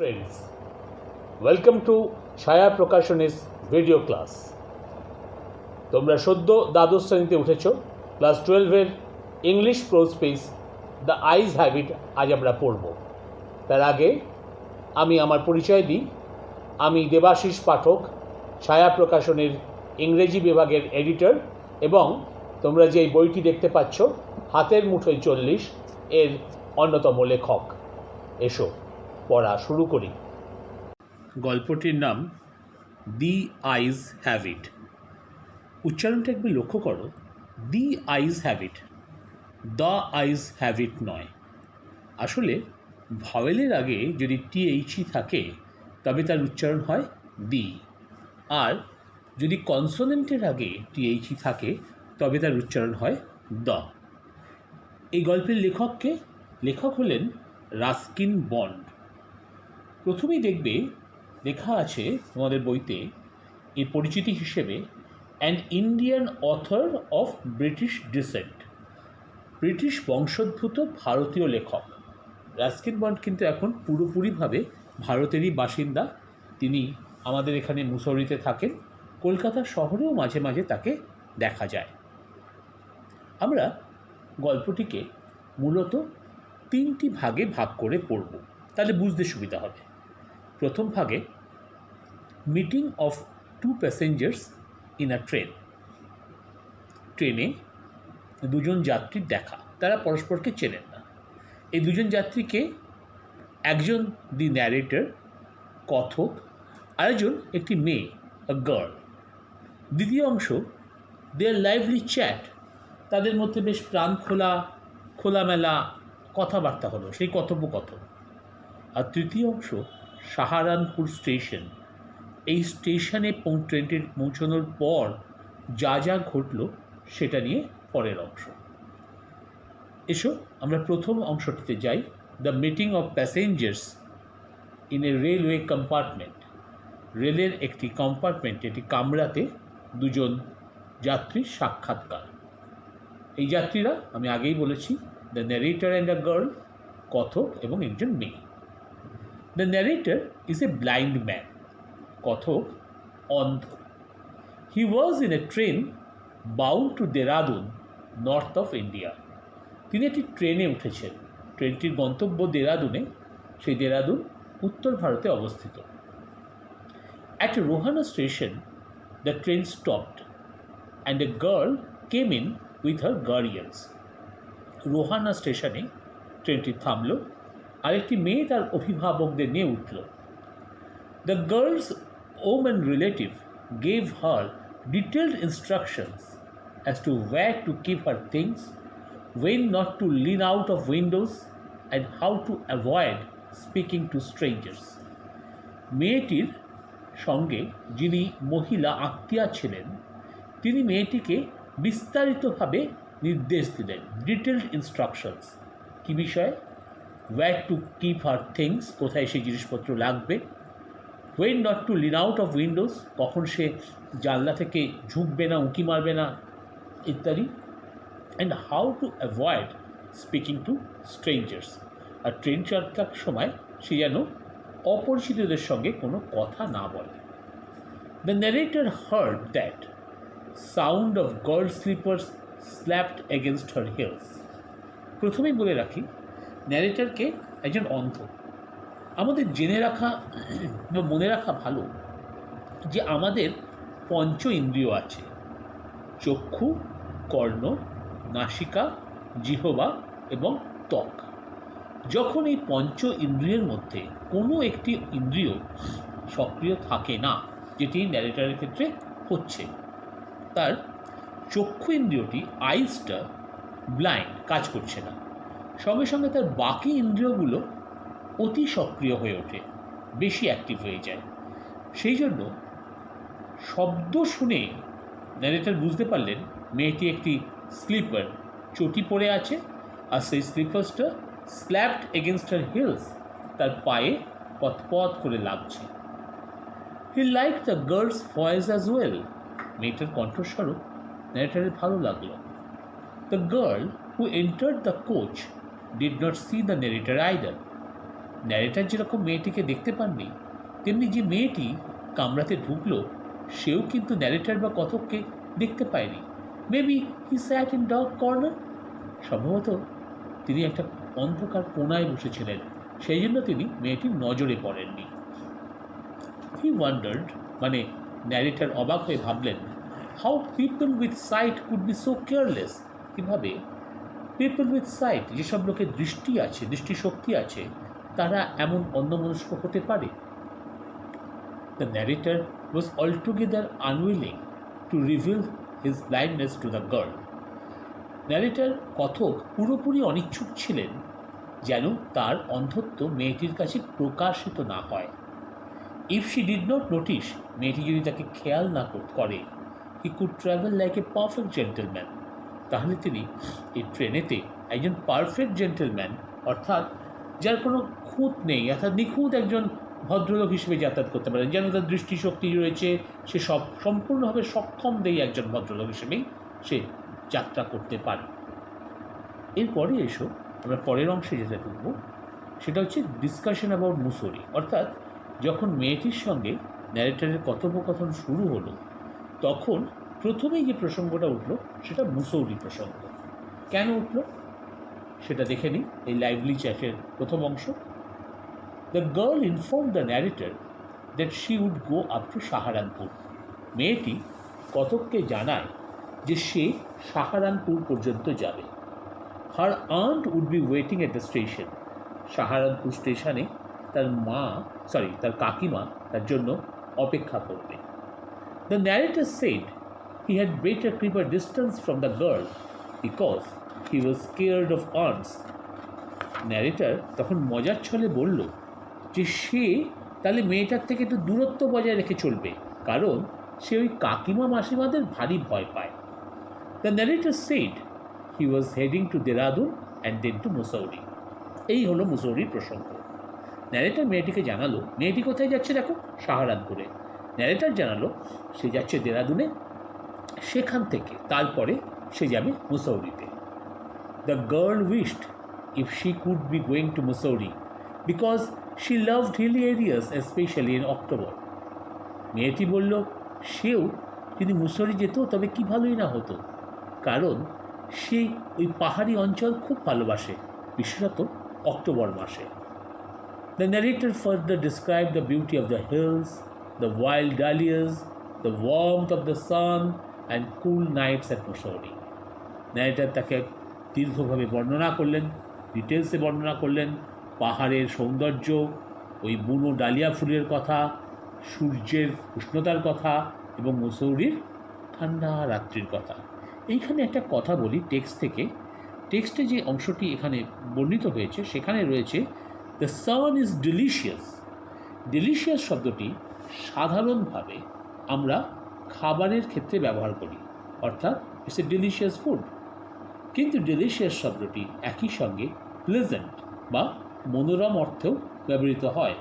Friends, welcome to ছায়া প্রকাশনীস video class. তোমরা সদ্য দ্বাদশ শ্রেণীতে উঠেছ। ক্লাস 12-এর English prose piece the eyes have it আজ আমরা পড়ব। তার আগে আমি আমার পরিচয় দিই। আমি দেবাশিস পাঠক, ছায়া প্রকাশনীর ইংরেজি বিভাগের এডিটর, এবং তোমরা যে বইটি দেখতে পাচ্ছ হাতের মুঠোয় 40 এর অন্যতম লেখক। এসো পড়া শুরু করি। গল্পটির নাম দি আইজ হ্যাভ ইট। উচ্চারণটা একবার লক্ষ্য করো, the eyes have it, the eyes have it নয়। আসলে ভাওয়েলের আগে যদি টিএইচই থাকে তবে তার উচ্চারণ হয় দি, আর যদি কনসোনেন্টের আগে টিএইচই থাকে তবে তার উচ্চারণ হয় দ্য। এই গল্পের লেখক হলেন রাস্কিন বন্ড। প্রথমেই দেখবে লেখা আছে তোমাদের বইতে এর পরিচিতি হিসেবে an Indian author of British descent, British বংশোদ্ভূত ভারতীয় লেখক। রাস্কিন বন্ড কিন্তু এখন পুরোপুরিভাবে ভারতেরই বাসিন্দা। তিনি আমাদের এখানে মুসৌরিতে থাকেন, কলকাতা শহরেও মাঝে মাঝে তাকে দেখা যায়। আমরা গল্পটিকে মূলত 3টি ভাগে ভাগ করে পড়ব, তাহলে বুঝতে সুবিধা হবে। প্রথম ভাগে meeting of two passengers in a train. ট্রেনে দুজন যাত্রীর দেখা, তারা পরস্পরকে চেনেন না। এই দুজন যাত্রীকে, একজন দি ন্যারেটর কথক, আরেকজন একটি মেয়ে, আ গার্ল। দ্বিতীয় অংশ দেয়ার লাইভলি চ্যাট, তাদের মধ্যে বেশ প্রাণ খোলামেলা কথাবার্তা হলো, সেই কথোপকথন। আর তৃতীয় অংশ সাহারানপুর স্টেশন। এই স্টেশনে ট্রেনটির পৌঁছানোর পর যা যা ঘটল সেটা নিয়ে পরের অংশ। এসো আমরা প্রথম অংশটিতে যাই। The meeting of passengers in a railway compartment. রেলের একটি কম্পার্টমেন্টে, একটি কামরাতে দুজন যাত্রীর সাক্ষাৎকার। এই যাত্রীরা আমি আগেই বলেছি, the narrator and a girl, কথক এবং একজন মেয়ে। The narrator is a blind man. কথক অন্ধ। He was in a train bound to Dehradun, north of India. তিনি একটি ট্রেনে উঠেছেন। ট্রেনটির গন্তব্য দেরাদুনে, সেই দেরাদুন উত্তর ভারতে অবস্থিত। At Rohana station, the train stopped and a girl came in with her guardians. Rohana স্টেশনে ট্রেনটি থামল, আরেকটি মেয়ে তার অভিভাবকদের নিয়ে উঠল। The girl's woman relative gave her detailed instructions as to where to keep her things, when not to lean out of windows, and how to avoid speaking to strangers. মেয়েটির সঙ্গে যিনি মহিলা আত্মীয়া ছিলেন, তিনি মেয়েটিকে বিস্তারিতভাবে নির্দেশ দিলেন, ডিটেলড ইনস্ট্রাকশনস। কী বিষয়ে? Where to keep her things, কোথায় সেই জিনিসপত্র লাগবে। When not to lean out of windows, কখন সে জানলা থেকে ঝুঁকবে না, উঁকি মারবে না, ইত্যাদি। And how to avoid speaking to strangers, আর ট্রেন চলার সময় সে যেন অপরিচিতদের সঙ্গে কোনো কথা না বলে। The narrator hard that sound of girl sleepers slapped against her hills. প্রথমেই বলে রাখি, ন্যারেটরকে একজন অন্ধ। আমাদের জেনে রাখা বা মনে রাখা ভালো যে আমাদের পঞ্চ ইন্দ্রিয় আছে: চক্ষু, কর্ণ, নাসিকা, জিহ্বা এবং ত্বক। যখন এই পঞ্চ ইন্দ্রিয়ের মধ্যে কোনো একটি ইন্দ্রিয় সক্রিয় থাকে না, যেটি ন্যারেটরের ক্ষেত্রে হচ্ছে, তার চক্ষু ইন্দ্রিয়টি, আইসটা ব্লাইন্ড, কাজ করছে না। সঙ্গে সঙ্গে তার বাকি ইন্দ্রিয়গুলো অতি সক্রিয় হয়ে ওঠে, বেশি অ্যাক্টিভ হয়ে যায়। সেই জন্য শব্দ শুনে ন্যারেটর বুঝতে পারলেন মেয়েটি একটি স্লিপার, চটি পরে আছে, আর সেই স্লিপার্সটা স্ল্যাপড এগেনস্ট হার হিলস, তার পায়ে পথ করে লাগছে। He like the girls voice as well, মেয়েটার কণ্ঠস্বরূপ ন্যারেটরের ভালো লাগলো। The girl who entered the coach did not see the narrator either. Narrator যেরকম মেয়েটিকে দেখতে পাননি, তেমনি যে মেয়েটি কামরাতে ঢুকলো সেও কিন্তু ন্যারেটার বা কথককে দেখতে পায়নি। Maybe he sat in dark corner, সম্ভবত তিনি একটা অন্ধকার কোণায় বসেছিলেন, সেই জন্য তিনি মেয়েটির নজরে পড়েননি। হি ওয়ান্ডার্ড, মানে ন্যারেটার অবাক হয়ে ভাবলেন, how people with sight could be so careless. কীভাবে পিপল উইথ সাইট, যেসব লোকের দৃষ্টি আছে, দৃষ্টিশক্তি আছে, তারা এমন অন্যমনস্ক হতে পারে। The narrator was altogether unwilling to reveal his blindness to the girl. Narrator কথক পুরোপুরি অনিচ্ছুক ছিলেন যেন তার অন্ধত্ব মেয়েটির কাছে প্রকাশিত না হয়। If she did not notice, মেয়েটি যদি তাকে খেয়াল না করে, he could travel like a perfect gentleman, তাহলে তিনি এই ট্রেনেতে একজন পারফেক্ট জেন্টেলম্যান, অর্থাৎ যার কোনো খুঁত নেই, অর্থাৎ নিখুঁত একজন ভদ্রলোক হিসেবে যাতায়াত করতে পারেন, যেন তার দৃষ্টিশক্তি রয়েছে, সে সম্পূর্ণভাবে সক্ষম দেই একজন ভদ্রলোক হিসেবেই সে যাত্রা করতে পারে। এরপরে এসো আমরা পরের অংশে যেটা ঢুকব, সেটা হচ্ছে ডিসকাশন অ্যাবাউট মুসৌরি। অর্থাৎ যখন মেয়েটির সঙ্গে ন্যারেটারের কথোপকথন শুরু হলো, তখন প্রথমেই যে প্রসঙ্গটা উঠল সেটা মুসৌরি প্রসঙ্গ। কেন উঠল সেটা দেখে নিই এই লাইভলি চ্যাটের প্রথম অংশ। The girl inform the narrator that she would go up to Saharanpur. মেয়েটি কথককে জানায় যে সে সাহারানপুর পর্যন্ত যাবে। Her aunt would be waiting at the station. Saharanpur স্টেশনে তার কাকিমা তার জন্য অপেক্ষা করবে। The narrator said he had better keep a distance from the girl because he was scared of aunts. Narrator তখন মজার ছলে বলল যে সে তাহলে মেয়েটার থেকে একটু দূরত্ব বজায় রেখে চলবে, কারণ সে ওই কাকিমা মাসিমাদের ভারী ভয় পায়। The narrator said he was heading to Dehradun and then to Mussoorie. এই হলো মুসৌরির প্রসঙ্গ। ন্যারেটার মেয়েটিকে জানালো, মেয়েটি কোথায় যাচ্ছে দেখো, সাহারানপুরে। ন্যারেটার জানালো সে যাচ্ছে দেরাদুনে, সেখান থেকে তারপরে সে যাবে মুসৌরিতে। The girl wished if she could be going to Mussoorie because she loved hilly areas especially in October. মেয়েটি বলল সেও যদি মুসৌরি যেত তবে কি ভালোই না হতো, কারণ সে ওই পাহাড়ি অঞ্চল খুব ভালোবাসে, বিশেষত অক্টোবর মাসে। The narrator further describe the beauty of the hills, the wild dahlias, the warmth of the sun and cool nights at Mussoorie. Narrator তাকে দীর্ঘভাবে বর্ণনা করলেন, ডিটেলসে বর্ণনা করলেন পাহাড়ের সৌন্দর্য, ওই বুনো ডালিয়া ফুলের কথা, সূর্যের উষ্ণতার কথা এবং মুসৌরির ঠান্ডা রাত্রির কথা। এইখানে একটা কথা বলি টেক্সট থেকে। টেক্সটে যে অংশটি এখানে বর্ণিত হয়েছে সেখানে রয়েছে the sun is delicious. Delicious শব্দটি সাধারণভাবে আমরা খাবারের ক্ষেত্রে ব্যবহার করি, অর্থাৎ ইটস এ ডিলিশিয়াস ফুড। কিন্তু ডিলিশিয়াস শব্দটি একই সঙ্গে প্লেজেন্ট বা মনোরম অর্থেও ব্যবহৃত হয়।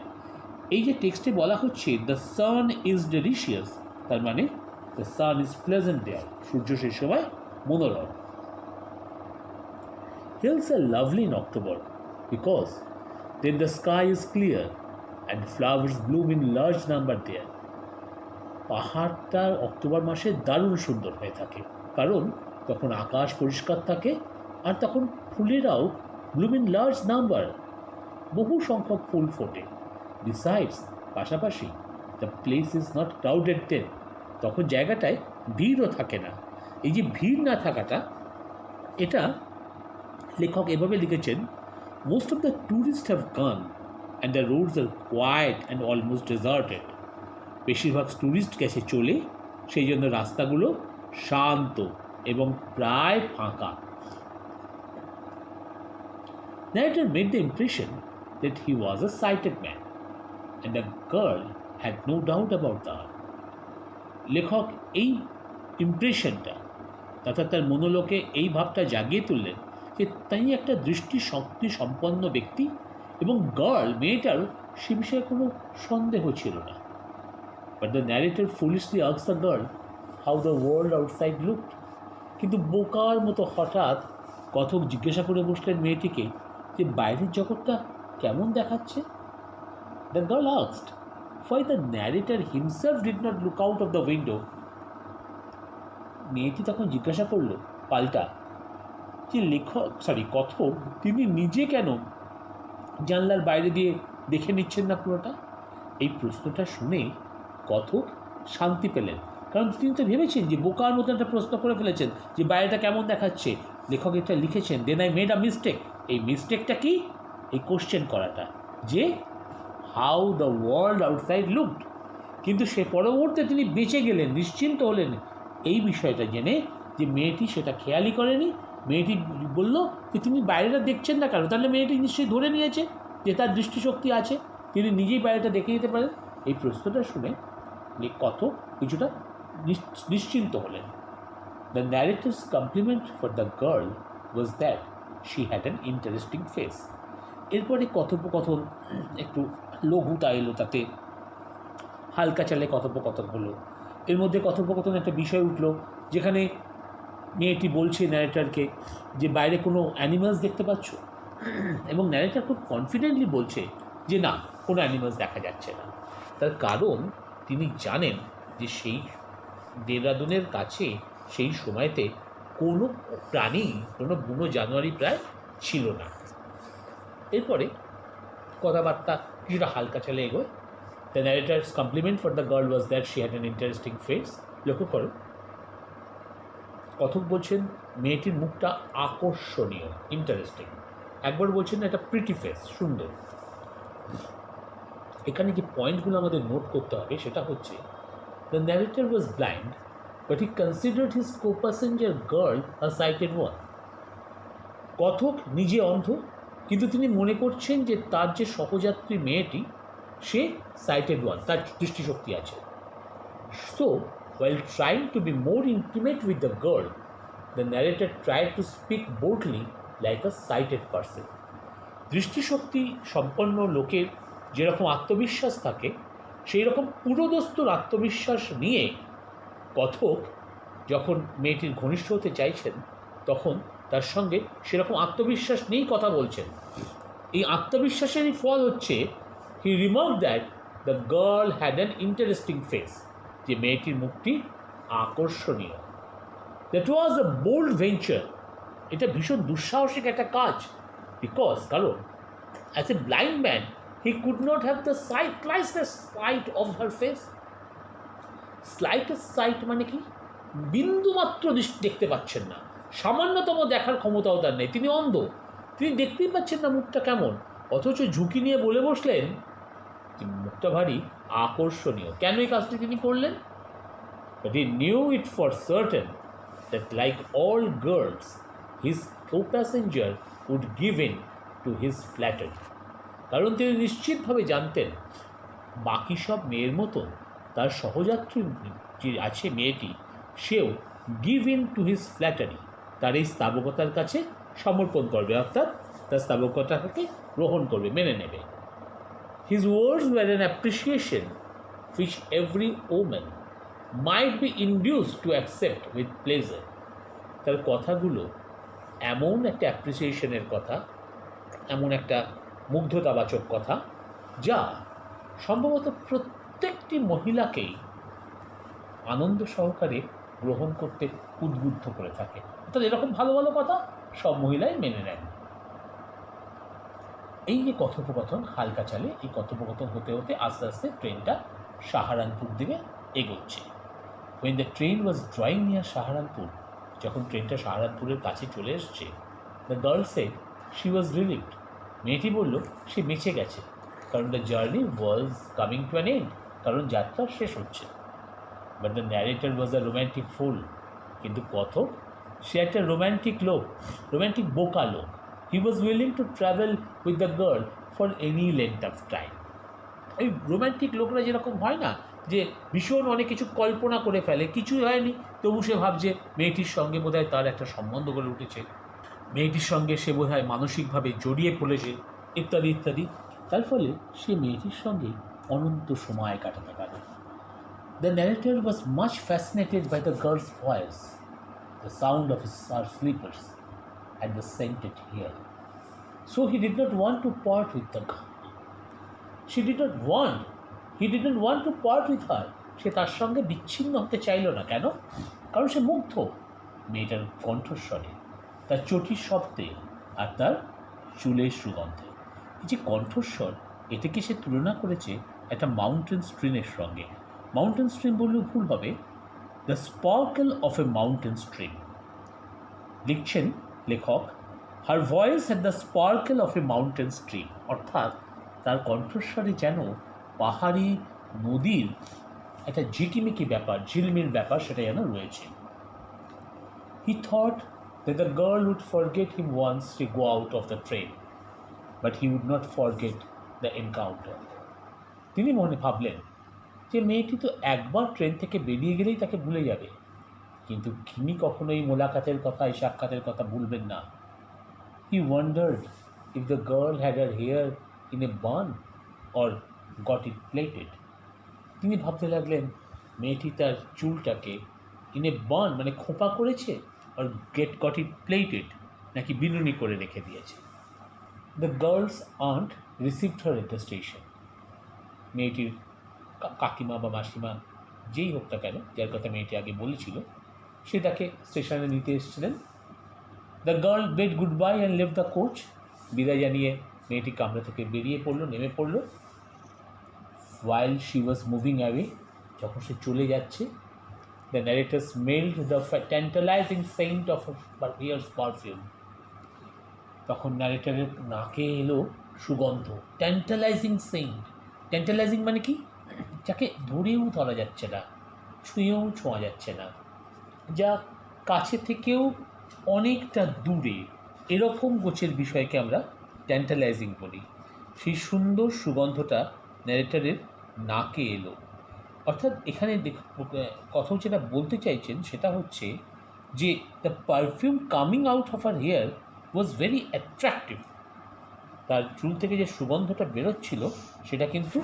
এই যে টেক্সটে বলা হচ্ছে দ্য সান ইজ ডিলিশিয়াস, তার মানে দ্য সান ইজ প্লেজেন্ট দেয়ার, সূর্য সেই সময় মনোরম। Hills are lovely in October because then the sky is clear and flowers bloom in large number there. পাহাড়টা অক্টোবর মাসে দারুণ সুন্দর হয়ে থাকে, কারণ তখন আকাশ পরিষ্কার থাকে আর তখন ফুলেরাও ব্লুম ইন লার্জ নাম্বার, বহু সংখ্যক ফুল ফোটে। বিসাইডস, পাশাপাশি the place is not crowded then, তখন জায়গাটায় ভিড়ও থাকে না। এই যে ভিড় না থাকাটা, এটা লেখক এভাবে লিখেছেন, most of the tourist have gone and the roads are quiet and almost deserted. বেশিরভাগ ট্যুরিস্ট গেছে চলে, সেই জন্য রাস্তাগুলো শান্ত এবং প্রায় ফাঁকা। Narrator made the impression that he was a sighted man, and the girl had no doubt about that. লেখক এই ইমপ্রেশনটা, অর্থাৎ তার মনোলোকে এই ভাবটা জাগিয়ে তুললেন যে তিনি একটা দৃষ্টিশক্তি সম্পন্ন ব্যক্তি, এবং গার্ল মেয়েটার সে বিষয়ে কোনো সন্দেহ ছিল না। But the narrator foolishly asked the girl how the world outside looked. কিন্তু বোকার মতো হঠাৎ কথক জিজ্ঞাসা করে বসলেন মেয়েটিকে যে বাইরের জগৎটা কেমন দেখাচ্ছে? The girl asked, why the narrator himself did not look out of the window. মেয়েটি তখন জিজ্ঞাসা করল পাল্টা যে কথক তিনি নিজে কেন জানলার বাইরে দিয়ে দেখে নিচ্ছেন না পুরোটা? এই প্রশ্নটা শুনে কথক শান্তি পেলেন, কারণ তিনি তো ভেবেছেন যে বোকার মতো একটা প্রশ্ন করে ফেলেছেন যে বাইরেটা কেমন দেখাচ্ছে। লেখক এটা লিখেছেন, then I made a mistake. এই মিস্টেকটা কি? এই কোশ্চেন করাটা যে how the world outside looked. কিন্তু সে পরবর্তীতে তিনি বেঁচে গেলেন, নিশ্চিন্ত হলেন এই বিষয়টা জেনে যে মেয়েটি সেটা খেয়ালই করেনি। মেয়েটি বলল যে তিনি বাইরেটা দেখছেন না কেন? তাহলে মেয়েটি নিশ্চয়ই ধরে নিয়েছে যে তার দৃষ্টিশক্তি আছে, তিনি নিজেই বাইরেটা দেখে নিতে পারেন। এই প্রশ্নটা শুনে কথক কিছুটা নিশ্চিন্ত হলেন। The narrator's compliment for the girl was that she had an interesting face. এরপরে কথোপকথন একটু লঘুতা এলো, তাতে হালকা চালে কথোপকথন হলো। এর মধ্যে কথোপকথন একটা বিষয় উঠল যেখানে মেয়েটি বলছে ন্যারেটারকে যে বাইরে কোনো অ্যানিমালস দেখতে পাচ্ছ, এবং ন্যারেটার খুব কনফিডেন্টলি বলছে যে না, কোনো অ্যানিমালস দেখা যাচ্ছে না। তার কারণ তিনি জানেন যে সেই দেরাদুনের কাছে সেই সময়তে কোনো প্রাণী, কোনো বুনো জানোয়ারই প্রায় ছিল না। এরপরে কথাবার্তা কিছুটা হালকা চালে এগোয়। The narrator's compliment for the girl was that she had an interesting face. লক্ষ্য করো, কথক বলছেন মেয়েটির মুখটা আকর্ষণীয়, ইন্টারেস্টিং। একবার বলছেন একটা প্রিটি ফেস, সুন্দর। এখানে যে পয়েন্টগুলো আমাদের নোট করতে হবে সেটা হচ্ছে, the narrator was blind but he considered his co-passenger girl a sighted one. কথক নিজে অন্ধ, কিন্তু তিনি মনে করছেন যে তার যে সহযাত্রী মেয়েটি সে সাইটেড ওয়ান, তার দৃষ্টিশক্তি আছে। So while trying to be more intimate with the girl, the narrator tried to speak boldly like a sighted person. দৃষ্টিশক্তি সম্পন্ন লোকের যেরকম আত্মবিশ্বাস থাকে, সেই রকম পুরোদস্তুর আত্মবিশ্বাস নিয়ে কথক যখন মেয়েটির ঘনিষ্ঠ হতে চাইছেন, তখন তার সঙ্গে সেরকম আত্মবিশ্বাস নিয়েই কথা বলছেন। এই আত্মবিশ্বাসেরই ফল হচ্ছে he remarked that the girl had an interesting face, যে মেয়েটির মুখটি আকর্ষণীয়। That was a bold venture, এটা ভীষণ দুঃসাহসিক একটা কাজ। কারণ as a blind man he could not have the slightest sight of her face. Slightest sight মানে কি? বিন্দুমাত্র দেখতে পাচ্ছেন না, সামান্যতম দেখার ক্ষমতাও তার নেই, তিনি অন্ধ, তিনি দেখতেই পাচ্ছেন না মুখটা কেমন, অথচ ঝুঁকি নিয়ে বলে বসলেন মুখটা ভারী আকর্ষণীয়। কেন এই কাজটি তিনি করলেন? But he knew it for certain that like all girls, his co-passenger would give in to his flattery. কারণ তিনি নিশ্চিতভাবে জানতেন বাকি সব মেয়ের মতন তার সহযাত্রী যে আছে মেয়েটি, সেও give in to his flattery, তার এই স্থাবকতার কাছে সমর্পণ করবে, অর্থাৎ তার স্থাবকতাকে গ্রহণ করবে, মেনে নেবে। His words were an appreciation which every woman might be induced to accept with pleasure. তার কথাগুলো এমন একটা অ্যাপ্রিসিয়েশনের কথা, এমন একটা মুগ্ধতাবাচক কথা, যা সম্ভবত প্রত্যেকটি মহিলাকেই আনন্দ সহকারে গ্রহণ করতে উদ্বুদ্ধ করে থাকে। অর্থাৎ এরকম ভালো ভালো কথা সব মহিলাই মেনে নেন। এই যে কথোপকথন হালকা চালে, এই কথোপকথন হতে হতে আস্তে আস্তে ট্রেনটা সাহারানপুর দিকে এগোচ্ছে। When the train was drawing near Saharanpur, যখন ট্রেনটা সাহারানপুরের কাছে চলে এসছে, the girl said she was relieved. মেয়েটি বলল সে বেঁচে গেছে, কারণ the journey was coming to an end, কারণ যাত্রা শেষ হচ্ছে। But the narrator was a romantic fool. কিন্তু কথক সে একটা রোম্যান্টিক লোক, রোম্যান্টিক বোকা লোক। He was willing to travel with the girl for any length of time. এই রোম্যান্টিক লোকরা যেরকম হয় না, যে ভীষণ অনেক কিছু কল্পনা করে ফেলে, কিছুই হয়নি তবু সে ভাবছে মেয়েটির সঙ্গে বোধহয় তার একটা সম্বন্ধ গড়ে উঠেছে, মেয়েটির সঙ্গে সে বোধহয় মানসিকভাবে জড়িয়ে পড়েছে, ইত্যাদি ইত্যাদি। তার ফলে সে মেয়েটির সঙ্গে অনন্ত সময় কাটাতে পারে। The narrator was much fascinated by the girl's voice, the sound of her slippers, and the scented hair. So he did not want to part with the girl. He didn't want to part with her. সে তার সঙ্গে বিচ্ছিন্ন হতে চাইল না। কেন? কারণ সে মুগ্ধ মেয়েটার কণ্ঠস্বরে, তার চটির শব্দে আর তার চুলের সুগন্ধে। এই যে কণ্ঠস্বর, এটাকে সে তুলনা করেছে একটা মাউন্টেন স্ট্রিমের সঙ্গে। মাউন্টেন স্ট্রিম বললেও ভুল হবে, the sparkle of a mountain stream. লিখছেন লেখক, her voice had the sparkle of a mountain stream, অর্থাৎ তার কণ্ঠস্বরে যেন পাহাড়ি নদীর একটা ঝিকিমিকি ব্যাপার, ঝিলমিল ব্যাপার সেটা যেন রয়েছে। He thought that the girl would forget him once she go out of the train, but he would not forget the encounter. তিনি মনে ভাবলেন যে মেয়েটি তো একবার ট্রেন থেকে বেরিয়ে গেলেই তাকে ভুলে যাবে, কিন্তু তিনি কখনোই মোলাকাতের কথা, এই সাক্ষাতের কথা ভুলবেন না। He wondered if the girl had her hair in a bun or got it plaited. তিনি ভাবতে লাগলেন মেয়েটি তার চুলটাকে ইন এ বান মানে খোঁপা করেছে, আর গট ইট প্লেটেড নাকি বিনুনি করে রেখে দিয়েছে। The girl's aunt received her at the station. মেয়েটির কাকিমা বা মাসিমা যেই হোক না কেন, যার কথা মেয়েটি আগে বলেছিল, সে তাকে স্টেশনে নিতে এসেছিলেন। The girl bed good bye and leave the coach. বিদায় জানিয়ে মেয়েটি কামরা থেকে বেরিয়ে পড়লো, নেমে পড়লো। While she was moving away, যখন সে চলে যাচ্ছে, the narrator smelled the tantalizing scent of her hair's perfume. তখন ন্যারেটরের নাকে এলো সুগন্ধ, ট্যান্টালাইজিং সেন্ট। ট্যান্টালাইজিং মানে কি? যাকে ধরেও ধরা যাচ্ছে না, ছুঁয়েও ছোঁয়া যাচ্ছে না, যা কাছে থেকেও অনেকটা দূরে, এরকম গোছের বিষয়কে আমরা ট্যান্টালাইজিং বলি। সেই সুন্দর সুগন্ধটা ন্যারেটরের নাকে এলো। অর্থাৎ এখানে কথা যেটা বলতে চাইছেন সেটা হচ্ছে যে the perfume coming out of her hair was very attractive. তার চুল থেকে যে সুগন্ধটা বেরোচ্ছিল সেটা কিন্তু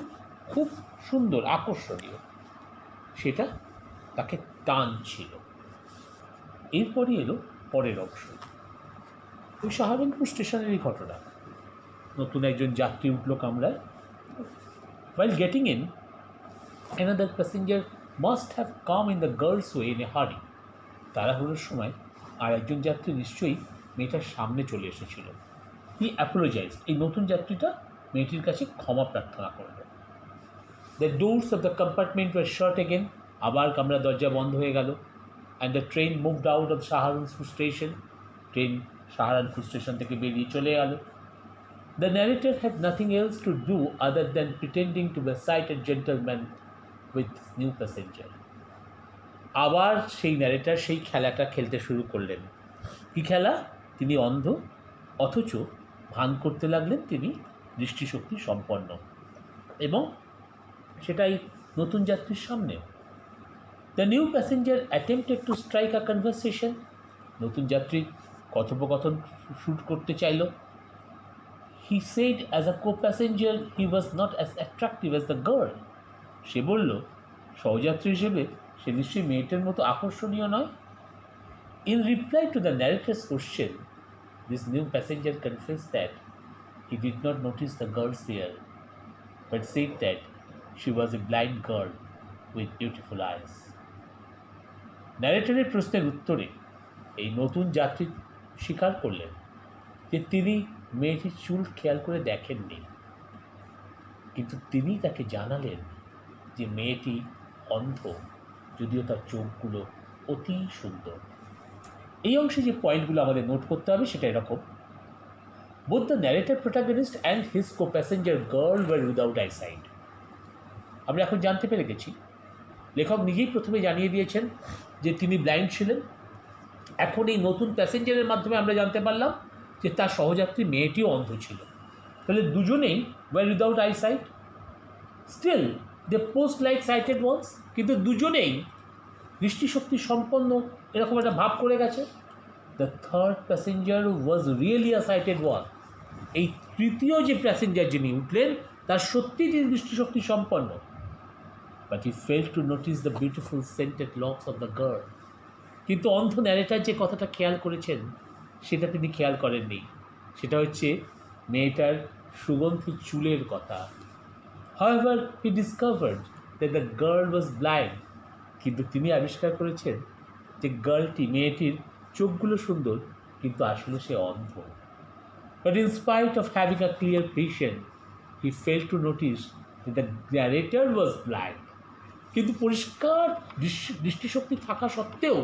খুব সুন্দর, আকর্ষণীয়, সেটা তাকে টানছিল। এরপরই এলো পরের অংশ, ওই সাহারানপুর স্টেশনেরই ঘটনা। নতুন একজন যাত্রী উঠল কামরায়। While getting in, another passenger must have come in the girl's way in a hurry. তাড়াহুড়োর সময় আর একজন যাত্রী নিশ্চয়ই মেয়েটার সামনে চলে এসেছিল। He apologized. এই নতুন যাত্রীটা মেয়েটির কাছে ক্ষমা প্রার্থনা করল। The doors of the compartment were shut again. আবার কামরার দরজা বন্ধ হয়ে গেল। And the train moved out of Saharanpur station. Train Saharanpur station থেকে বেরিয়ে চলে গেল। The narrator had nothing else to do other than pretending to be a sighted gentleman with new passenger. আবার সেই ন্যারেটার সেই খেলাটা খেলতে শুরু করলেন। কী খেলা? তিনি অন্ধ, অথচ ভান করতে লাগলেন তিনি দৃষ্টিশক্তি সম্পন্ন, এবং সেটাই নতুন যাত্রীর সামনে। The new passenger attempted to strike a conversation. নতুন যাত্রী কথোপকথন শুরু করতে চাইল। He said as a co-passenger he was not as attractive as the girl. সে বলল সহযাত্রী হিসেবে সে নিশ্চয়ই মেয়েটার মতো আকর্ষণীয় নয়। In reply to the narrator's question, this new passenger confessed that he did not notice the girl's hair, but said that she was a blind girl with beautiful eyes. ন্যারেটরের প্রশ্নের উত্তরে এই নতুন যাত্রী স্বীকার করলেন যে তিনি মেয়েটির চুল খেয়াল করে দেখেননি, কিন্তু তিনি তাকে জানালেন যে মেয়েটি অন্ধ, যদিও তার চোখগুলো অতি সুন্দর। এই অংশে যে পয়েন্টগুলো আমাদের নোট করতে হবে সেটা এরকম: both the narrator protagonist and his co passenger girl were without eyesight. আমরা এখন জানতে পেরে গেছি, লেখক নিজেই প্রথমে জানিয়ে দিয়েছেন যে তিনি ব্লাইন্ড ছিলেন। এখন এই নতুন প্যাসেঞ্জারের মাধ্যমে আমরা জানতে পারলাম যে তার সহযাত্রী মেয়েটিও অন্ধ ছিল। তাহলে দুজনেই were without eyesight, still they posed like sighted ones, কিন্তু দুজনেই দৃষ্টিশক্তি সম্পন্ন এরকম একটা ভাব করে গেছে। The third passenger was really a sighted one. এই তৃতীয় যে প্যাসেঞ্জার যিনি উঠলেন তার সত্যিই তিনি দৃষ্টিশক্তি সম্পন্ন। But he failed to notice the beautiful scented locks of the girl. কিন্তু অন্ধ ন্যারেটার যে কথাটা খেয়াল করেছেন সেটা তিনি খেয়াল করেননি। সেটা হচ্ছে মেয়েটার সুগন্ধি চুলের কথা। However, he discovered that the girl was blind. কিন্তু তিনি আবিষ্কার করেছেন যে মেয়েটির চোখগুলো সুন্দর, কিন্তু আসলে সে অন্ধ। But in spite of having a clear vision, he failed to notice that the narrator was blind. কিন্তু পরিষ্কার দৃষ্টিশক্তি থাকা সত্ত্বেও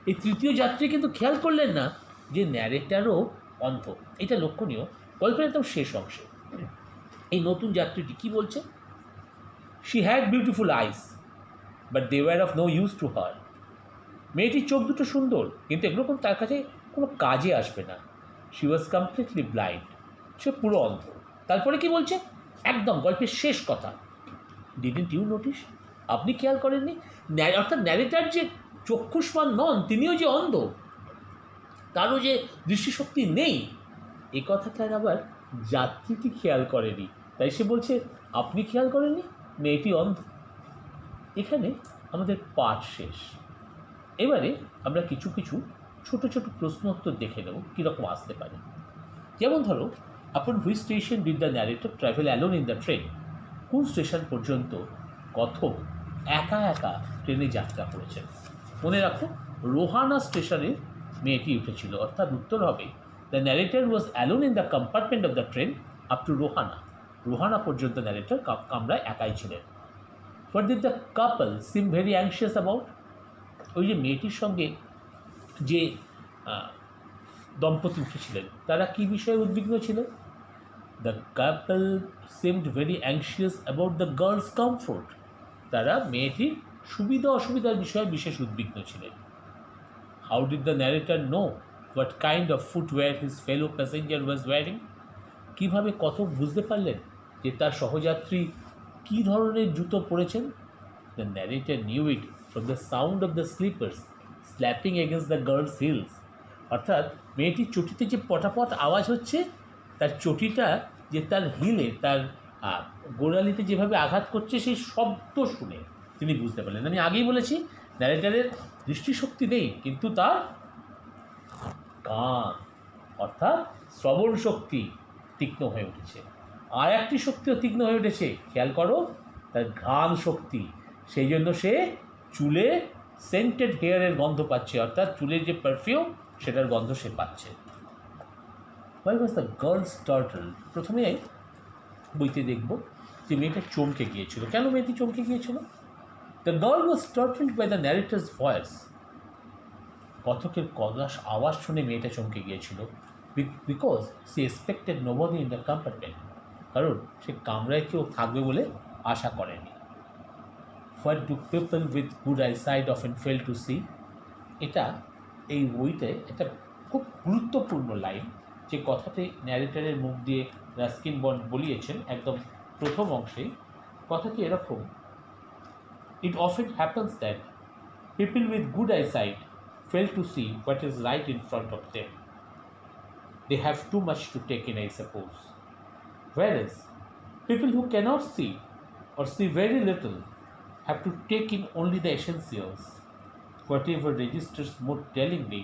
এই তৃতীয় যাত্রী কিন্তু খেয়াল করলেন না যে ন্যারেটারও অন্ধ। এটা লক্ষণীয় গল্পের একদম শেষ অংশে। এই নতুন যাত্রীটি কি বলছে? She had beautiful eyes, but they were of no use to her. মেয়েটির চোখ দুটো সুন্দর, কিন্তু এগুলো তার কাছে কোনো কাজে আসবে না। She was completely blind. সে পুরো অন্ধ। তারপরে কি বলছে? একদম গল্পের শেষ কথা। Didn't you notice? আপনি খেয়াল করেননি? অর্থাৎ ন্যারেটার যে চক্ষুষ্মান নন, তিনিও যে অন্ধ, তারও যে দৃষ্টিশক্তি নেই, এ কথাটার আবার যাত্রীটি খেয়াল করেনি। তাই সে বলছে, আপনি খেয়াল করেননি, মেয়েটি অন্ধ। এখানে আমাদের পাঠ শেষ। এবারে আমরা কিছু কিছু ছোট ছোট প্রশ্ন উত্তর দেখে নেব কীরকম আসতে পারে। যেমন ধরো, আপন which station did the narrator travel alone in the train? কোন স্টেশন পর্যন্ত কথক একা একা ট্রেনে যাত্রা করেছেন? মনে রাখো, রোহানা স্টেশনে মেয়েটি উঠেছিল, অর্থাৎ উত্তর হবে the narrator was alone in the compartment of the train up to Rohana. Rohana পর্যন্ত ন্যারেটর কামরায় একাই ছিলেন। What did the couple SIM very anxious about? ওই যে মেয়েটির সঙ্গে যে দম্পতি উঠেছিলেন, তারা কী বিষয়ে উদ্বিগ্ন ছিলেন? The couple seemed very anxious about the girl's comfort. তারা মেয়েটির সুবিধা অসুবিধার বিষয়ে বিশেষ উদ্বিগ্ন ছিলেন। How did the narrator know what kind of footwear his fellow passenger was wearing? কীভাবে কথক বুঝতে পারলেন যে তার সহযাত্রী কী ধরনের জুতো পরেছেন? The narrator knew it from the sound of the slippers slapping against the girl's heels. অর্থাৎ মেয়েটির চটিতে যে পটাপট আওয়াজ হচ্ছে, তার চটিটা যে তার হিলে, তার গোড়ালিতে যেভাবে আঘাত করছে, সেই শব্দ শুনে তিনি বুঝতে পারলেন। আমি আগেই বলেছি, ন্যারেটারের দৃষ্টিশক্তি নেই, কিন্তু তার কান অর্থাৎ শ্রবণ শক্তি তীক্ষ্ণ হয়ে উঠেছে। আর একটি শক্তিও তীক্ষ্ণ হয়ে উঠেছে, খেয়াল করো, তার ঘ্রাণ শক্তি। সেই জন্য সে চুলে সেন্টেড হেয়ারের গন্ধ পাচ্ছে, অর্থাৎ চুলের যে পারফিউম, সেটার গন্ধ সে পাচ্ছে। Why was the girl startled? প্রথমে বইতে দেখব যে মেয়েটা চমকে গিয়েছিল। কেন মেয়েটি চমকে গিয়েছিল? The girl was startled by the narrator's voice. কথকের আওয়াজ শুনে মেয়েটা চমকে গিয়েছিল। Because she expected nobody in the compartment. কারণ সে কামরায় কেউ থাকবে বলে আশা করেনি। What do people with good eyesight often fail to see? এটা এই বইতে একটা খুব গুরুত্বপূর্ণ লাইন, যে কথাটি ন্যারেটরের মুখ দিয়ে রাস্কিন বন্ড বলিয়েছেন একদম প্রথম অংশেই। কথাটি এরকম: It often happens that people with good eyesight fail to see what is right in front of them. They have too much to take in, I suppose. Whereas people who cannot see or see very little have to take in only the essentials, whatever registers more tellingly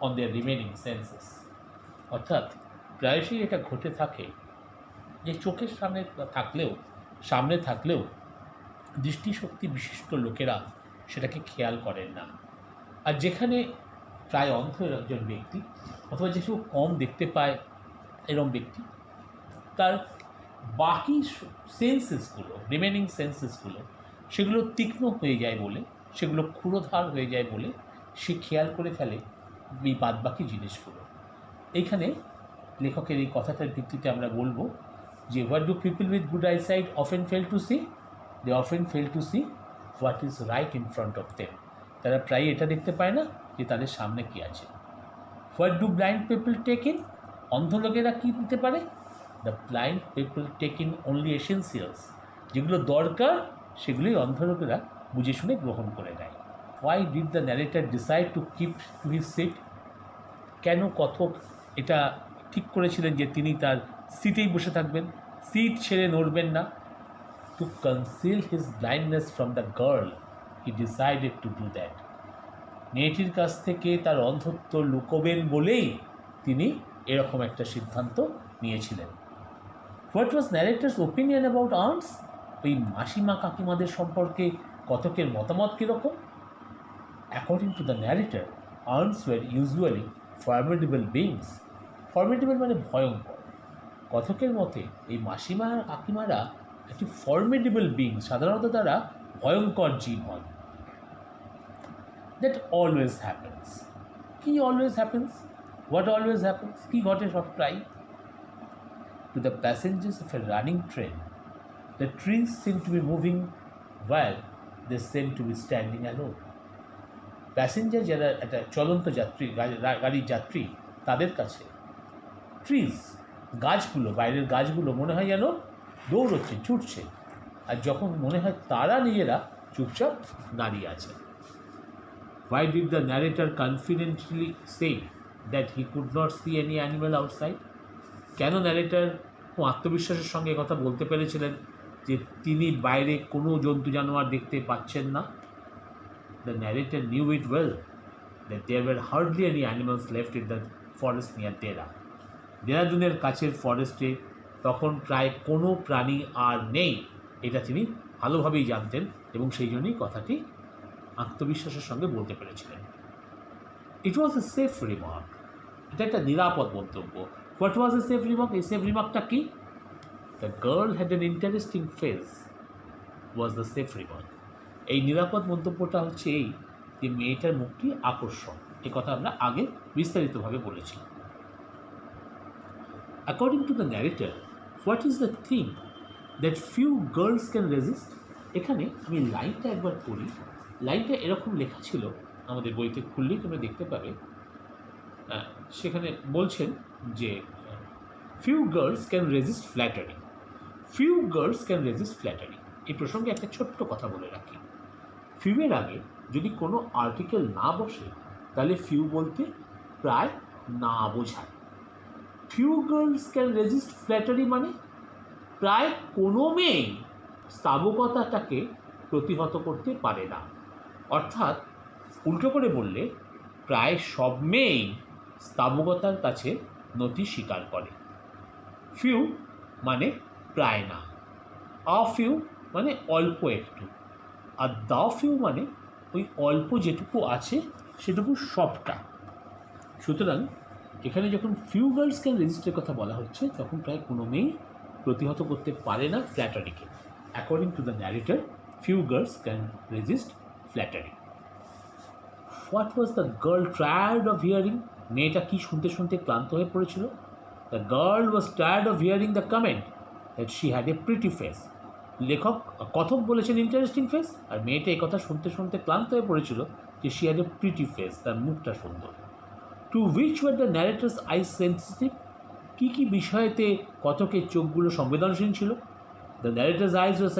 on their remaining senses. অর্থাৎ প্রায়শই এটা ঘটে থাকে যে চোখের সামনে থাকলেও দৃষ্টিশক্তি বিশিষ্ট লোকেরা সেটাকে খেয়াল করেন না। আর যেখানে প্রায় অন্ধ একজন ব্যক্তি, অথবা যেসব কম দেখতে পায় এরকম ব্যক্তি, তার বাকি সেন্সেসগুলো, রিমেনিং সেন্সেসগুলো, সেগুলো তীক্ষ্ণ হয়ে যায় বলে, সেগুলো ক্ষুরোধার হয়ে যায় বলে সে খেয়াল করে ফেলে এই বাদবাকি জিনিসগুলো। এইখানে লেখকের এই কথাটার ভিত্তিতে আমরা বলবো যে what do people with good eyesight often fail to see? They often fail to see what is right in front of them. তারা প্রায় এটা দেখতে পায় না যে তাদের সামনে কী আছে। What do blind people take in? অন্ধ লোকেরা কী দিতে পারে? The blind people take in only essentials. যেগুলো দরকার সেগুলোই অন্ধ লোকেরা বুঝে শুনে গ্রহণ করে নেয়। Why did the narrator decide to keep to his seat? কেন কথক এটা ঠিক করেছিলেন যে তিনি তার সিটেই বসে থাকবেন, সিট ছেড়ে নড়বেন না? To conceal his blindness from the girl he decided to do that. মেয়েটির কাছ থেকে তার অন্ধত্ব লুকোবেন বলেই তিনি এরকম একটা সিদ্ধান্ত নিয়েছিলেন। What was narrator's opinion about আর্নস? ওই মাসিমা কাকিমাদের সম্পর্কে কথকের মতামত কীরকম? অ্যাকর্ডিং টু দ্য ন্যারেটার, আর্নস were usually formidable beings. Formidable মানে ভয়ঙ্কর। কথকের মতে এই মাসিমা কাকিমারা একটি ফর্মিডেবল বিং, সাধারণত তারা ভয়ঙ্কর জীব হন। That always happens. কি always happens? What always happens? কি ঘটে সব প্রায়? To the passengers of a running train, the trees seem to be moving while they seem to be standing alone. Passenger যারা একটা চলন্ত যাত্রী, গাড়ির যাত্রী, তাদের কাছে ট্রিজ, গাছগুলো, বাইরের গাছগুলো মনে হয় যেন দৌড়চ্ছে, ছুটছে, আর যখন মনে হয় তারা নিজেরা চুপচাপ দাঁড়িয়ে আছে। Why did the narrator confidently say that he could not see any animal outside? কেন ন্যারেটার আত্মবিশ্বাসের সঙ্গে কথা বলতে পেরেছিলেন যে তিনি বাইরে কোনো জন্তু জানোয়ার দেখতে পাচ্ছেন না? The narrator knew it well that there were hardly any animals left in the forest near Dera. দেরাদুনের কাছের ফরেস্টে তখন প্রায় কোনো প্রাণী আর নেই, এটা তিনি ভালোভাবেই জানতেন এবং সেই জন্যই কথাটি আত্মবিশ্বাসের সঙ্গে বলতে পেরেছিলেন। ইট ওয়াজ এ সেফ রিমার্ক। এটা একটা নিরাপদ মন্তব্য। What was a safe remark? এই সেফ রিমার্কটা কি? The girl had an interesting face was the safe remark. এই নিরাপদ মন্তব্যটা হচ্ছে এই যে মেয়েটার মুখটি আকর্ষণ। এ কথা আমরা আগে বিস্তারিতভাবে বলেছি। According to the narrator, what is the thing that few girls can resist? এখানে আমি লাইনটা একবার পড়ি। লাইনটা এরকম লেখা ছিল, আমাদের বইতে খুললেই তোমরা দেখতে পাবে। সেখানে বলছেন যে few girls can resist flattery. Few girls can resist flattery. এই প্রসঙ্গে একটা ছোট্ট কথা বলে রাখি। ফিউয়ের আগে যদি কোনো আর্টিকেল না বসে তাহলে ফিউ বলতে প্রায় না বোঝায়। Few girls can resist flattery মানে প্রায় কোনো মেয়ে স্তাবকতাটাকে প্রতিহত করতে পারে না। অর্থাৎ উল্টো করে বললে প্রায় সব মেয়েই স্তাবকতার কাছে নতি স্বীকার করে। ফিউ মানে প্রায় না, আ ফিউ মানে অল্প একটু, আর দ্য ফিউ মানে ওই অল্প যেটুকু আছে সেটুকু সবটা। সুতরাং এখানে যখন ফিউ গার্লস ক্যান রেজিস্টের কথা বলা হচ্ছে তখন প্রায় কোনো মেয়েই প্রতিহত করতে পারে না ফ্ল্যাটারিকে। According to the narrator, few girls can resist flattery. What was the girl tired of hearing? মেয়েটা কি শুনতে শুনতে ক্লান্ত হয়ে পড়েছিল? The girl was tired of hearing the comment that she had a pretty face. কথক বলেছেন ইন্টারেস্টিং ফেস, আর মেয়েটা এই কথা শুনতে শুনতে ক্লান্ত হয়ে পড়েছিল যে she had a pretty face, তার মুখটা সুন্দর। To which were the narrator's eyes sensitive? কী কী বিষয়েতে কথকের চোখগুলো সংবেদনশীল ছিল? The narrator's eyes were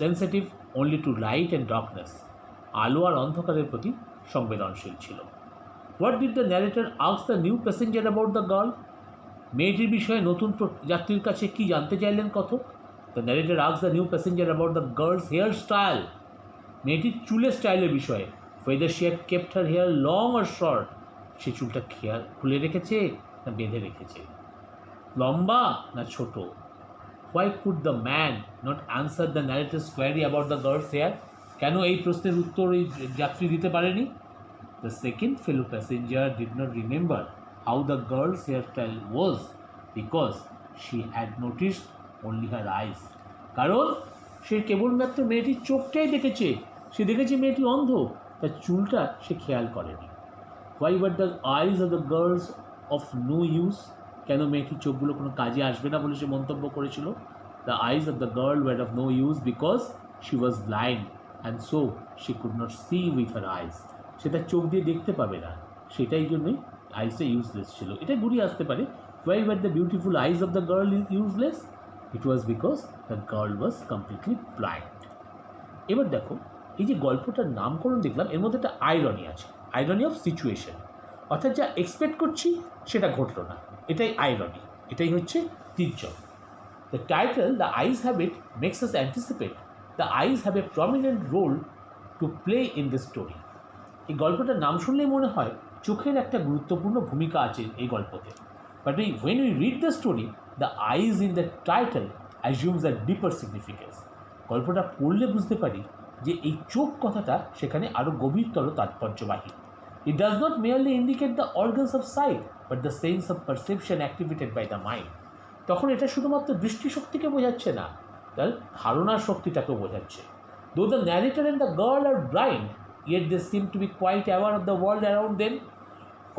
sensitive only to light and darkness. আলো আর অন্ধকারের প্রতি সংবেদনশীল ছিল। What did the narrator ask the new passenger about the girl? মেয়েটির বিষয়ে নতুন যাত্রীর কাছে কি জানতে চাইলেন কথক? The narrator ask the new passenger about the girl's hair style. মেয়েটির চুলের স্টাইলের বিষয়ে। Whether she had kept her hair long or short. সে চুলটা খুলে রেখেছে না বেঁধে রেখেছে, লম্বা না ছোট? Why could the man not answer the narrator's query about the girl's hair? কেন এই প্রশ্নের উত্তর এই যাত্রী দিতে পারেনি? The second fellow passenger did not remember how the girl's hair style was because she had noticed only her eyes. কারণ সে কেবলমাত্র মেয়েটির চোখটাই দেখেছে, সে দেখেছে মেয়েটি অন্ধ, তার চুলটা সে খেয়াল করেনি। Why were the eyes of the girls of no use? কেন মেয়েটির চোখগুলো কোনো কাজে আসবে না বলে সে মন্তব্য করেছিল? The eyes of the girl were of no use because she was blind and so she could not see with her eyes. সে তার চোখ দিয়ে দেখতে পাবে না, সেটাই জন্যই আইসটা ইউজলেস ছিল। এটা ঘুরিয়ে আসতে পারে, why were the beautiful eyes of the girl useless? It was because the girl was completely blind. এবার দেখো, এই যে গল্পটার নামকরণ দেখলাম, এর মধ্যে একটা আইরনি আছে, আইরনি অফ সিচুয়েশন। অর্থাৎ যা এক্সপেক্ট করছি সেটা ঘটলো না, এটাই আইরনি, এটাই হচ্ছে তির্যক। The title the eyes have it makes us anticipate the eyes have a prominent role to play in the story. এই গল্পটার নাম শুনলেই মনে হয় চোখের একটা গুরুত্বপূর্ণ ভূমিকা আছে এই গল্পতে। But when we read the story, the eyes in the title assumes a deeper significance. গল্পটা পড়লে বুঝতে পারি যে এই চোখ কথাটা সেখানে আরও গভীরতর তাৎপর্যবাহী। It does not merely indicate the organs of sight, but the sense of perception activated by the mind. তখন এটা শুধুমাত্র দৃষ্টিশক্তিকে বোঝাচ্ছে না, তার ধারণার শক্তিটাকেও বোঝাচ্ছে। Though the narrator and the girl are blind, yet they seem to be quite aware of the world around them.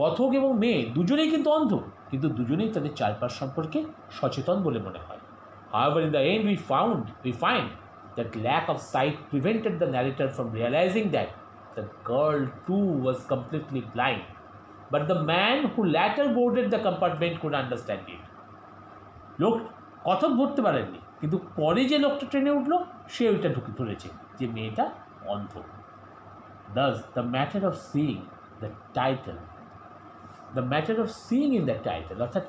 কথক এবং মেয়ে দুজনেই কিন্তু অন্ধ, কিন্তু দুজনেই তাদের চারপাশ সম্পর্কে সচেতন বলে মনে হয়। However, in the end we find that lack of sight prevented the narrator from realizing that the girl too was completely blind. But the man who later boarded the compartment could understand it. লোক কথক ধরতে পারেননি, কিন্তু পরে যে লোকটা ট্রেনে উঠলো সে ওইটা ঢুকে ধরেছে যে মেয়েটা অন্ধ। Thus, the matter of seeing in the title, অর্থাৎ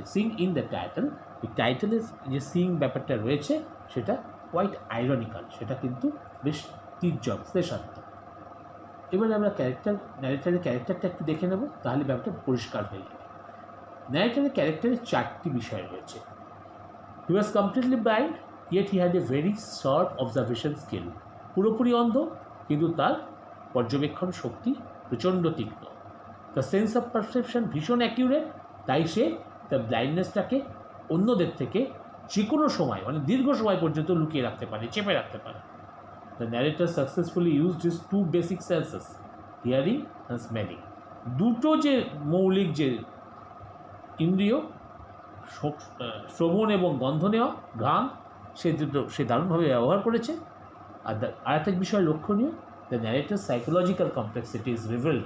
seeing in the title, the title is যে seeing ব্যাপারটা রয়েছে সেটা কোয়াইট আইরনিক্যাল, সেটা কিন্তু বেশ তির্যক, শ্লেষাত্মক। এবারে আমরা ন্যারেটারের ক্যারেক্টারটা একটু দেখে নেব, তাহলে ব্যাপারটা পরিষ্কার হয়ে যাবে। ন্যারেটারের ক্যারেক্টারে 4টি বিষয় রয়েছে। He was completely blind, yet he had a very sharp observation skill. পুরোপুরি অন্ধ, কিন্তু তার পর্যবেক্ষণ শক্তি প্রচণ্ড তীক্ষ্ণ। দ্য সেন্স অফ পারসেপশন ভীষণ অ্যাকিউরেট, তাই সে তার ব্লাইন্ডনেসটাকে অন্যদের থেকে যে কোনো সময়, মানে দীর্ঘ সময় পর্যন্ত লুকিয়ে রাখতে পারে, চেপে রাখতে পারে। The narrator successfully used his 2 basic senses, hearing and smelling. দুটো যে মৌলিক যে ইন্দ্রিয়, শ্রবণ এবং গন্ধ নেওয়া, ঘ্রাণ, সে দারুণভাবে ব্যবহার করেছে। আর আরেকটা বিষয় লক্ষণীয়, the narrator psychological complexity is revealed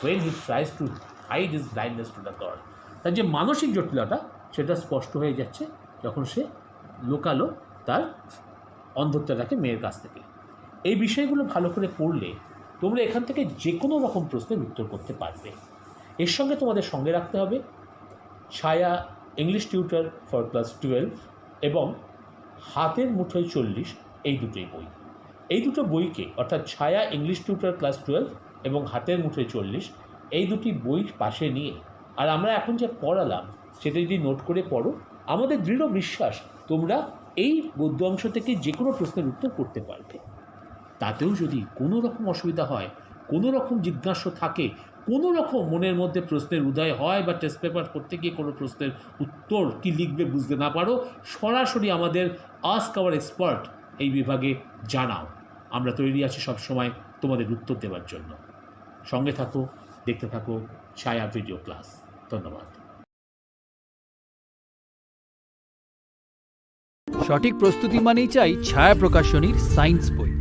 when he tries to hide his blindness to the girl. তার যে মানসিক জটিলতা সেটা স্পষ্ট হয়ে যাচ্ছে যখন সে লুকালো তার অন্ধত্বটাকে মেয়ের কাছ থেকে। এই বিষয়গুলো ভালো করে পড়লে তোমরা এখান থেকে যে কোনো রকম প্রশ্নের উত্তর করতে পারবে। এর সঙ্গে তোমাদের সঙ্গে রাখতে হবে ছায়া ইংলিশ টিউটর ফর ক্লাস 12 এবং হাতের মুঠোয় 40, এই দুটোই বই। এই দুটো বইকে, অর্থাৎ ছায়া ইংলিশ টিউটর ক্লাস 12 এবং হাতের মুঠোয় 40, এই দুটি বই পাশে নিয়ে আর আমরা এখন যে পড়ালাম সেটা যদি নোট করে পড়ো, আমাদের দৃঢ় বিশ্বাস তোমরা এই গদ্য অংশ থেকে যে কোনো প্রশ্নের উত্তর করতে পারবে। তাতেও যদি কোনো রকম অসুবিধা হয়, কোনো রকম জিজ্ঞাসা থাকে, কোনো রকম মনের মধ্যে প্রশ্নের উদয় হয় বা টেস্ট পেপার করতে গিয়ে কোনো প্রশ্নের উত্তর কী লিখবে বুঝতে না পারো, সরাসরি আমাদের আস্ক আওয়ার এক্সপার্ট এই বিভাগে জানাও। আমরা তৈরি আছি সবসময় তোমাদের উত্তর দেওয়ার জন্য। সঙ্গে থাকো, দেখতে থাকো ছায়া ভিডিও ক্লাস। ধন্যবাদ। সঠিক প্রস্তুতি মানেই চাই ছায়া প্রকাশনীর সায়েন্স বই।